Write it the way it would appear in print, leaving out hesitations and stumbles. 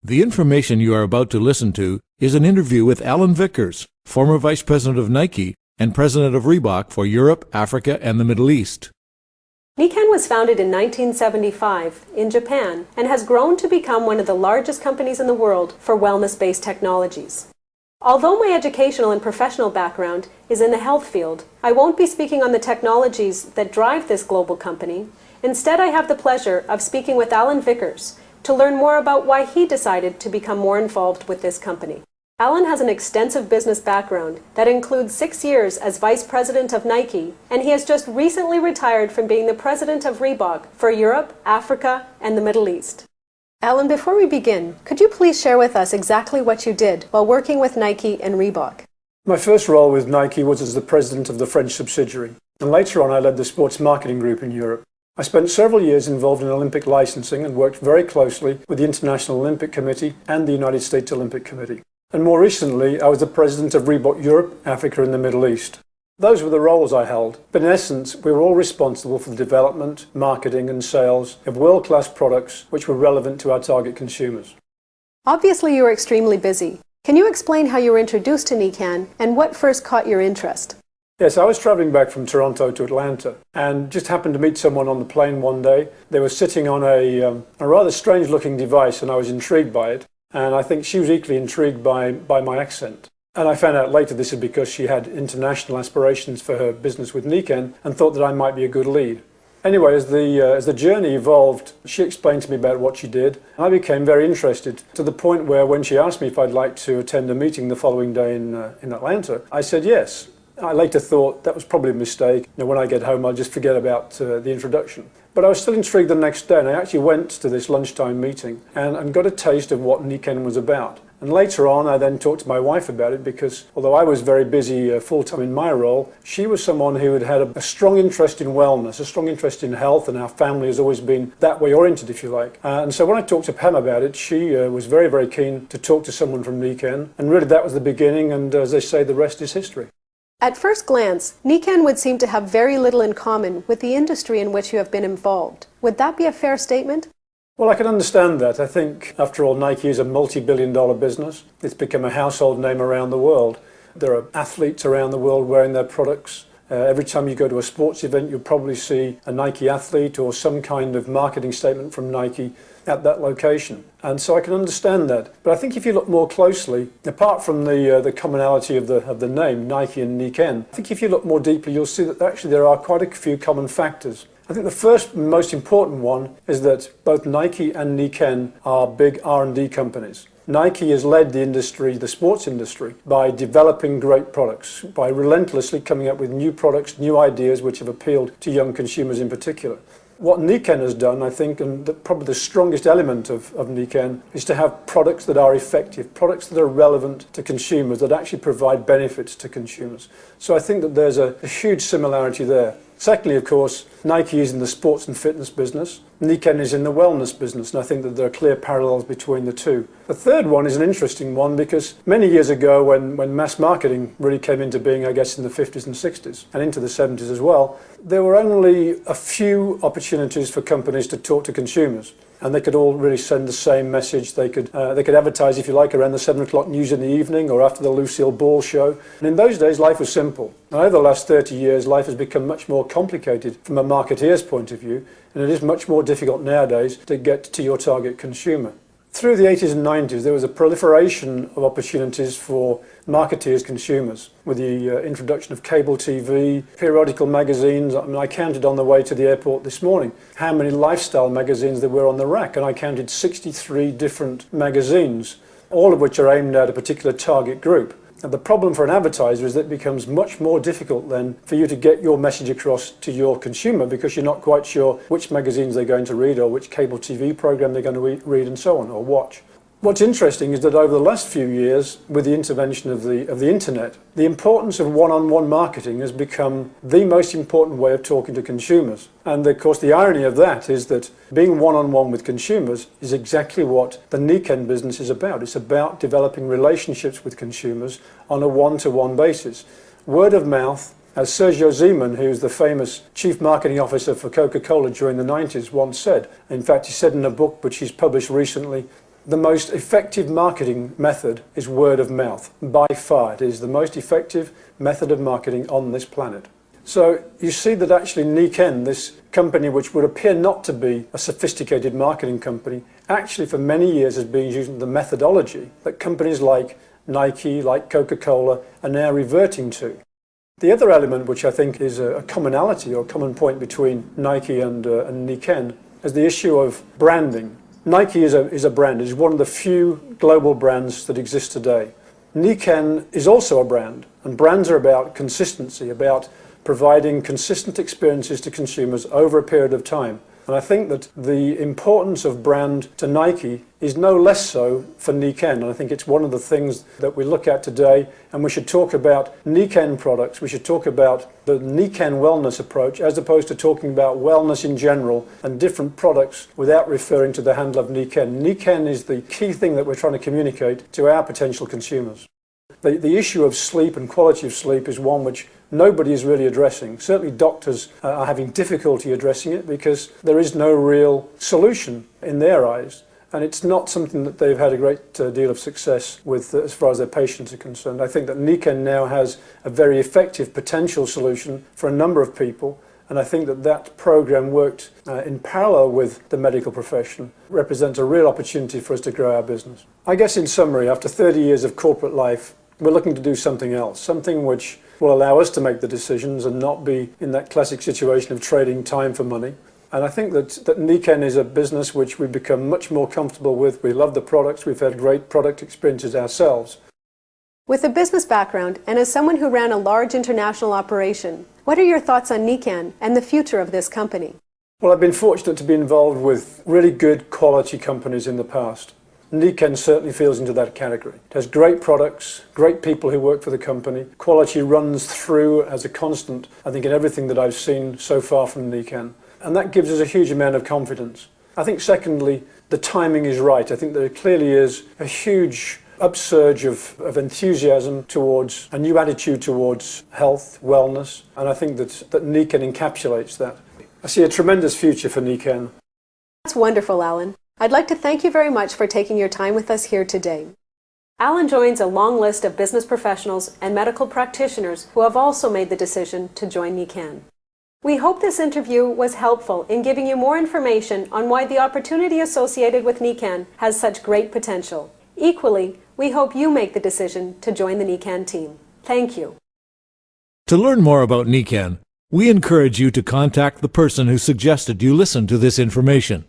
The information you are about to listen to is an interview with Alan Vickers, former Vice President of Nike and President of Reebok for Europe, Africa, and the Middle East. Nikken was founded in 1975 in Japan and has grown to become one of the largest companies in the world for wellness-based technologies. Although my educational and professional background is in the health field, I won't be speaking on the technologies that drive this global company. Instead, I have the pleasure of speaking with Alan Vickers to learn more about why he decided to become more involved with this company. Alan has an extensive business background that includes 6 years as Vice President of Nike, and he has just recently retired from being the President of Reebok for Europe, Africa, and the Middle East. Alan, before we begin, could you please share with us exactly what you did while working with Nike and Reebok? My first role with Nike was as the President of the French subsidiary, and later on I led the sports marketing group in Europe. I spent several years involved in Olympic licensing and worked very closely with the International Olympic Committee and the United States Olympic Committee. And more recently, I was the President of Reebok Europe, Africa and the Middle East. Those were the roles I held, but in essence, we were all responsible for the development, marketing and sales of world-class products which were relevant to our target consumers. Obviously, you were extremely busy. Can you explain how you were introduced to Nikken and what first caught your interest? Yes, I was traveling back from Toronto to Atlanta and just happened to meet someone on the plane one day. They were sitting on a rather strange-looking device and I was intrigued by it. And I think she was equally intrigued by my accent. And I found out later this is because she had international aspirations for her business with Nikken and thought that I might be a good lead. Anyway, as the journey evolved, she explained to me about what she did. And I became very interested to the point where when she asked me if I'd like to attend a meeting the following day in Atlanta, I said yes. I later thought that was probably a mistake. You know, when I get home, I'll just forget about the introduction. But I was still intrigued the next day, and I actually went to this lunchtime meeting and got a taste of what Nikken was about. And later on, I then talked to my wife about it because although I was very busy full-time in my role, she was someone who had had a strong interest in wellness, a strong interest in health, and our family has always been that way oriented, if you like. And so when I talked to Pam about it, she was very, very keen to talk to someone from Nikken. And really that was the beginning, and as they say, the rest is history. At first glance, Nikken would seem to have very little in common with the industry in which you have been involved. Would that be a fair statement? Well, I can understand that. I think, after all, Nike is a multi-billion-dollar business. It's become a household name around the world. There are athletes around the world wearing their products. Every time you go to a sports event, you'll probably see a Nike athlete or some kind of marketing statement from Nike at that location. And so I can understand that. But I think if you look more closely, apart from the commonality of the name, Nike and Nikken, I think if you look more deeply, you'll see that actually there are quite a few common factors. I think the first most important one is that both Nike and Nikken are big R&D companies. Nike has led the industry, the sports industry, by developing great products, by relentlessly coming up with new products, new ideas which have appealed to young consumers in particular. What Nikken has done, I think, and probably the strongest element of Nikken, is to have products that are effective, products that are relevant to consumers, that actually provide benefits to consumers. So I think that there's a huge similarity there. Secondly, of course, Nike is in the sports and fitness business. Nikken is in the wellness business, and I think that there are clear parallels between the two. The third one is an interesting one because many years ago when mass marketing really came into being, I guess in the 50s and 60s and into the 70s as well, there were only a few opportunities for companies to talk to consumers. And they could all really send the same message. They could advertise, if you like, around the 7 o'clock news in the evening or after the Lucille Ball show. And in those days, life was simple. And over the last 30 years, life has become much more complicated from a marketeer's point of view. And it is much more difficult nowadays to get to your target consumer. Through the 80s and 90s, there was a proliferation of opportunities for marketeers, consumers, with the introduction of cable TV, periodical magazines. I mean, I counted on the way to the airport this morning how many lifestyle magazines there were on the rack, and I counted 63 different magazines, all of which are aimed at a particular target group. And the problem for an advertiser is that it becomes much more difficult then for you to get your message across to your consumer because you're not quite sure which magazines they're going to read or which cable TV program they're going to read and so on, or watch. What's interesting is that over the last few years, with the intervention of the internet, the importance of one-on-one marketing has become the most important way of talking to consumers. And of course the irony of that is that being one-on-one with consumers is exactly what the Nikken business is about. It's about developing relationships with consumers on a one-to-one basis. Word of mouth, as Sergio Zeman, who's the famous chief marketing officer for Coca-Cola during the 90s, once said. In fact, he said in a book which he's published recently, the most effective marketing method is word of mouth. By far, it is the most effective method of marketing on this planet. So you see that actually Nikken, this company which would appear not to be a sophisticated marketing company, actually for many years has been using the methodology that companies like Nike, like Coca-Cola are now reverting to. The other element which I think is a commonality or common point between Nike and Nikken is the issue of branding. Nike is a brand. It is one of the few global brands that exist today. Nikken is also a brand, and brands are about consistency, about providing consistent experiences to consumers over a period of time. And I think that the importance of brand to Nike is no less so for Nikken. And I think it's one of the things that we look at today, and we should talk about Nikken products. We should talk about the Nikken wellness approach as opposed to talking about wellness in general and different products without referring to the handle of Nikken. Nikken is the key thing that we're trying to communicate to our potential consumers. The issue of sleep and quality of sleep is one which nobody is really addressing. Certainly doctors are having difficulty addressing it because there is no real solution in their eyes. And it's not something that they've had a great deal of success with as far as their patients are concerned. I think that Nikken now has a very effective potential solution for a number of people. And I think that that program worked in parallel with the medical profession represents a real opportunity for us to grow our business. I guess in summary, after 30 years of corporate life, we're looking to do something else, something which will allow us to make the decisions and not be in that classic situation of trading time for money. And I think that Nikken is a business which we've become much more comfortable with. We love the products. We've had great product experiences ourselves. With a business background and as someone who ran a large international operation, what are your thoughts on Nikken and the future of this company? Well, I've been fortunate to be involved with really good quality companies in the past. Nikken certainly falls into that category. It has great products, great people who work for the company. Quality runs through as a constant, I think, in everything that I've seen so far from Nikken. And that gives us a huge amount of confidence. I think secondly, the timing is right. I think there clearly is a huge upsurge of enthusiasm towards a new attitude towards health, wellness, and I think that Nikken encapsulates that. I see a tremendous future for Nikken. That's wonderful, Alan. I'd like to thank you very much for taking your time with us here today. Alan joins a long list of business professionals and medical practitioners who have also made the decision to join Nikken. We hope this interview was helpful in giving you more information on why the opportunity associated with Nikken has such great potential. Equally, we hope you make the decision to join the Nikken team. Thank you. To learn more about Nikken, we encourage you to contact the person who suggested you listen to this information.